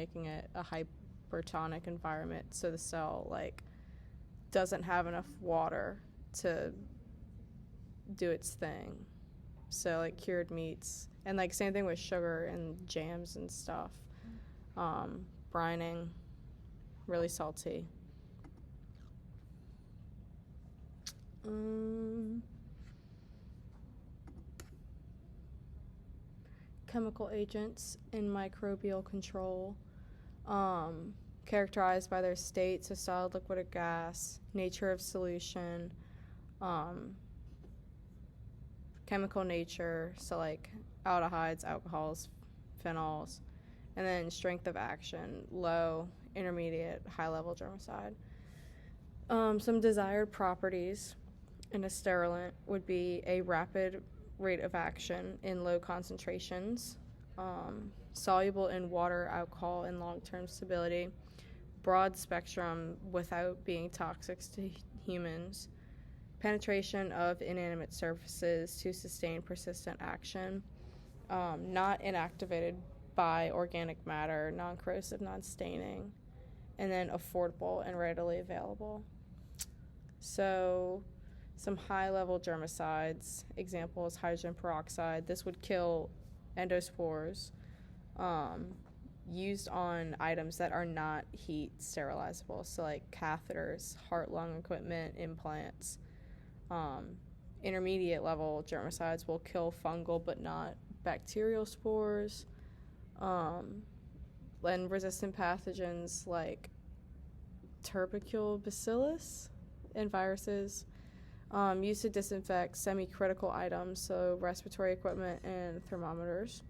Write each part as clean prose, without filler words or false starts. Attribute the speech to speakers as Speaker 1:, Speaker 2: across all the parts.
Speaker 1: making it a hypertonic environment, so the cell like doesn't have enough water to do its thing. So like cured meats, and like same thing with sugar and jams and stuff. Brining, really salty. Chemical agents in microbial control, characterized by their state, so solid, liquid, or gas, nature of solution, chemical nature, so like aldehydes, alcohols, phenols, and then strength of action, low, intermediate, high-level germicide. Some desired properties in a sterilant would be a rapid rate of action in low concentrations, soluble in water, alcohol, and long-term stability, broad spectrum without being toxic to humans, penetration of inanimate surfaces to sustain persistent action, not inactivated by organic matter, non-corrosive, non-staining, and then affordable and readily available. So some high-level germicides, example is hydrogen peroxide. This would kill endospores, used on items that are not heat sterilizable, so like catheters, heart-lung equipment, implants. Intermediate level germicides will kill fungal but not bacterial spores. And resistant pathogens like tubercle bacillus and viruses, used to disinfect semi-critical items, so respiratory equipment and thermometers.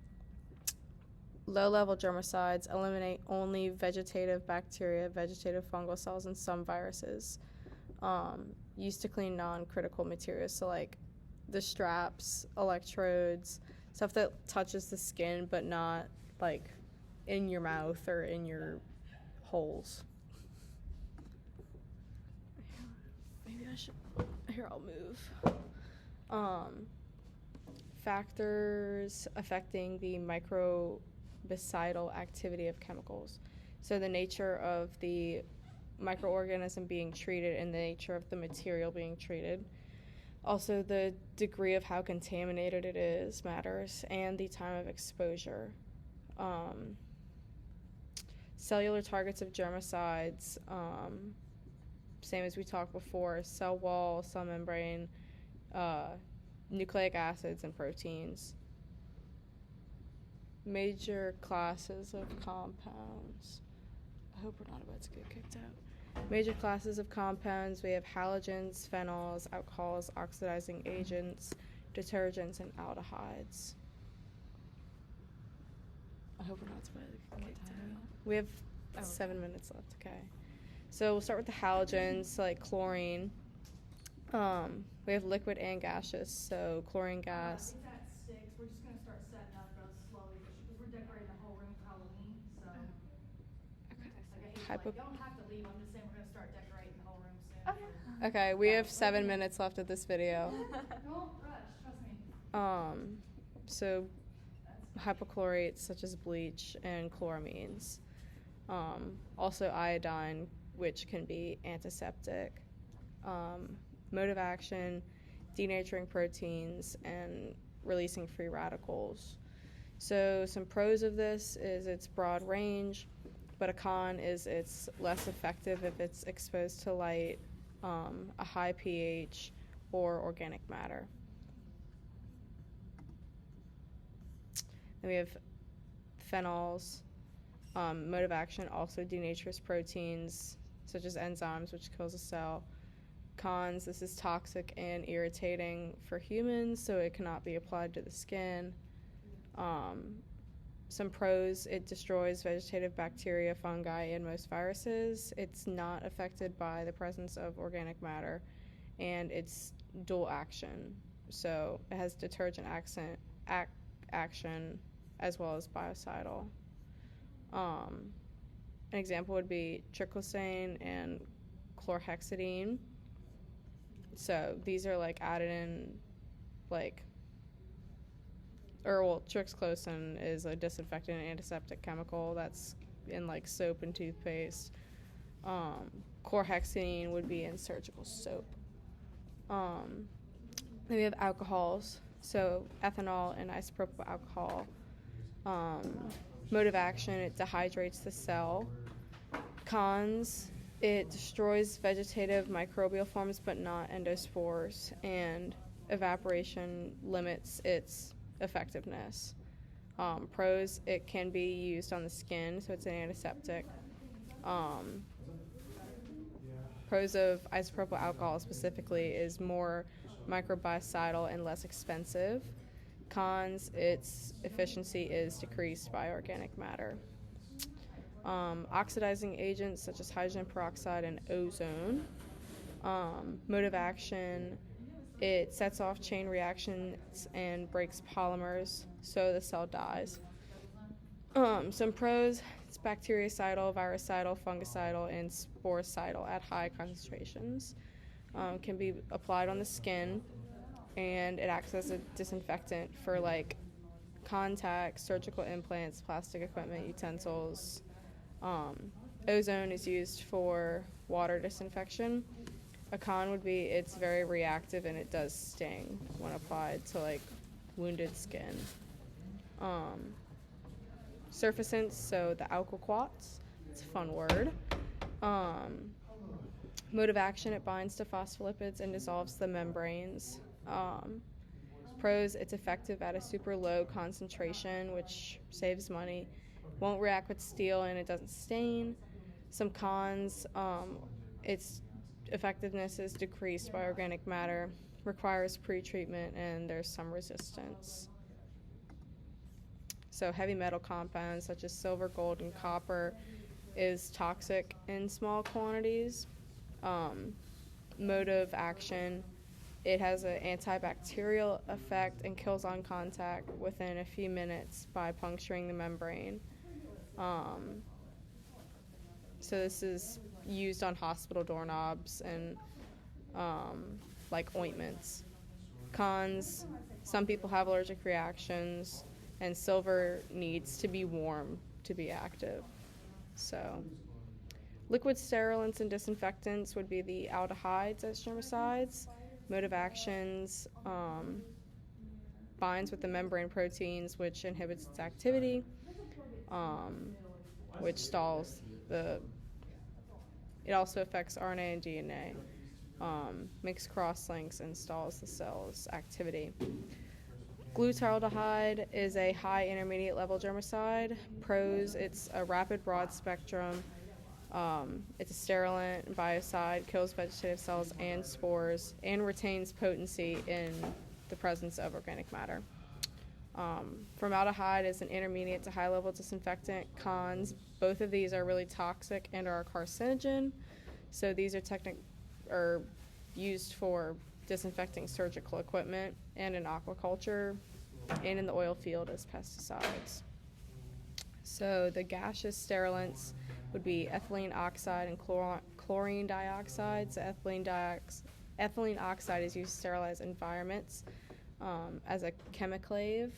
Speaker 1: Low-level germicides eliminate only vegetative bacteria, vegetative fungal cells, and some viruses. Used to clean non-critical materials, so like the straps, electrodes, stuff that touches the skin but not like in your mouth or in your holes. Maybe I should, here I'll move. Factors affecting the microbicidal activity of chemicals. So the nature of the microorganism being treated and the nature of the material being treated. Also, the degree of how contaminated it is matters, and the time of exposure. Cellular targets of germicides, same as we talked before, cell wall, cell membrane, nucleic acids, and proteins. Major classes of compounds. I hope we're not about to get kicked out. Major classes of compounds, we have halogens, phenols, alcohols, oxidizing agents, detergents, and aldehydes. I hope we're not about to get kicked out. We have 7 minutes left, okay. So we'll start with the halogens, so like chlorine. We have liquid and gaseous, so chlorine gas.
Speaker 2: It's at 6. We're just going to start setting up those slowly because we're decorating the whole room for Halloween. So, okay. You don't have to leave. I'm just saying we're going to start decorating the whole room soon.
Speaker 1: Okay, we have 7 minutes left of this video.
Speaker 2: Don't rush. Trust me.
Speaker 1: So hypochlorates such as bleach and chloramines. Also iodine, which can be antiseptic. Mode of action, denaturing proteins, and releasing free radicals. So some pros of this is its broad range, but a con is it's less effective if it's exposed to light, a high pH, or organic matter. Then we have phenols. Mode of action also denatures proteins such as enzymes, which kills a cell. Cons, this is toxic and irritating for humans, so it cannot be applied to the skin. Some pros, it destroys vegetative bacteria, fungi, and most viruses. It's not affected by the presence of organic matter, and it's dual action. So it has detergent action as well as biocidal. An example would be triclosan and chlorhexidine. So these are like added in, triclosan is a disinfectant and antiseptic chemical that's in like soap and toothpaste. Chlorhexidine would be in surgical soap. Then we have alcohols, so ethanol and isopropyl alcohol. Mode of action, it dehydrates the cell. Cons, it destroys vegetative microbial forms but not endospores, and evaporation limits its effectiveness. Pros, it can be used on the skin, so it's an antiseptic. Pros of isopropyl alcohol specifically is more microbicidal and less expensive. Cons, its efficiency is decreased by organic matter. Oxidizing agents such as hydrogen peroxide and ozone. Mode of action, it sets off chain reactions and breaks polymers, so the cell dies. Some pros, it's bactericidal, virucidal, fungicidal, and sporicidal at high concentrations. Can be applied on the skin, and it acts as a disinfectant for like contacts, surgical implants, plastic equipment, utensils. Ozone is used for water disinfection. A con would be it's very reactive and it does sting when applied to like wounded skin. Surfactants, so the alkoquats, it's a fun word. Mode of action, it binds to phospholipids and dissolves the membranes. Pros, it's effective at a super low concentration, which saves money. Won't react with steel and it doesn't stain. Some cons, its effectiveness is decreased by organic matter, requires pre-treatment, and there's some resistance. So heavy metal compounds such as silver, gold, and copper is toxic in small quantities. Mode of action, it has an antibacterial effect and kills on contact within a few minutes by puncturing the membrane. So this is used on hospital doorknobs and like ointments. Cons, some people have allergic reactions, and silver needs to be warm to be active. So liquid sterilants and disinfectants would be the aldehydes as germicides. Mode of actions, binds with the membrane proteins, which inhibits its activity, which stalls it also affects RNA and DNA, makes cross-links and stalls the cell's activity. Glutaraldehyde is a high intermediate level germicide. Pros, it's a rapid broad spectrum. It's a sterilant, biocide, kills vegetative cells and spores, and retains potency in the presence of organic matter. Formaldehyde is an intermediate to high level disinfectant. Cons, both of these are really toxic and are a carcinogen. So these are used for disinfecting surgical equipment and in aquaculture and in the oil field as pesticides. So the gaseous sterilants would be ethylene oxide and chlorine dioxide. So ethylene oxide is used to sterilize environments as a chemiclave.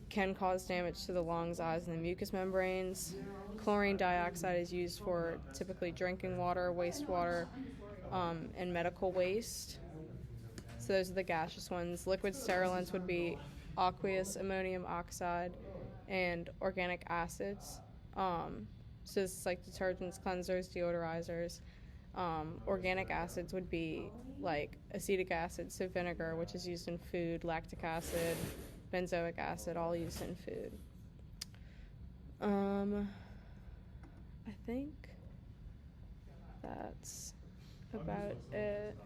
Speaker 1: Can cause damage to the lungs, eyes, and the mucous membranes. Chlorine dioxide is used for typically drinking water, wastewater, and medical waste. So those are the gaseous ones. Liquid sterilants would be aqueous ammonium oxide and organic acids. So this is like detergents, cleansers, deodorizers. Organic acids would be like acetic acid, so vinegar, which is used in food, lactic acid, benzoic acid, all used in food. I think that's about it.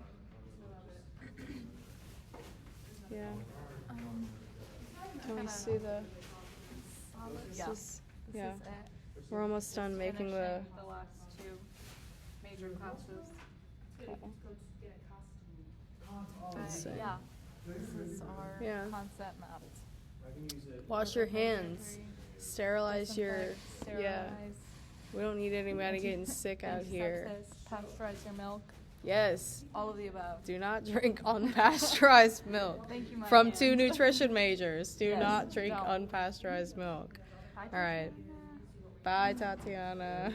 Speaker 1: Yeah. Can we see the?
Speaker 3: Yeah.
Speaker 1: This is
Speaker 3: This
Speaker 1: yeah.
Speaker 3: is it.
Speaker 1: We're almost done making the.
Speaker 3: Finishing the last two major classes.
Speaker 1: Okay. Let's see.
Speaker 3: Yeah. This is our
Speaker 1: Yeah.
Speaker 3: concept maps.
Speaker 1: Wash your hands. Sterilize your.
Speaker 3: Disinfect,
Speaker 1: Yeah.
Speaker 3: sterilize,
Speaker 1: We don't need anybody getting sick out here.
Speaker 3: antisepsis, pasteurize your milk,
Speaker 1: Yes.
Speaker 3: all of the above.
Speaker 1: Do not drink unpasteurized milk.
Speaker 3: Thank you, my
Speaker 1: From
Speaker 3: hands.
Speaker 1: 2 nutrition majors. Do
Speaker 3: Yes,
Speaker 1: not drink
Speaker 3: don't.
Speaker 1: unpasteurized milk.
Speaker 3: Hi,
Speaker 1: All right.
Speaker 3: Christina.
Speaker 1: Bye, Tatiana.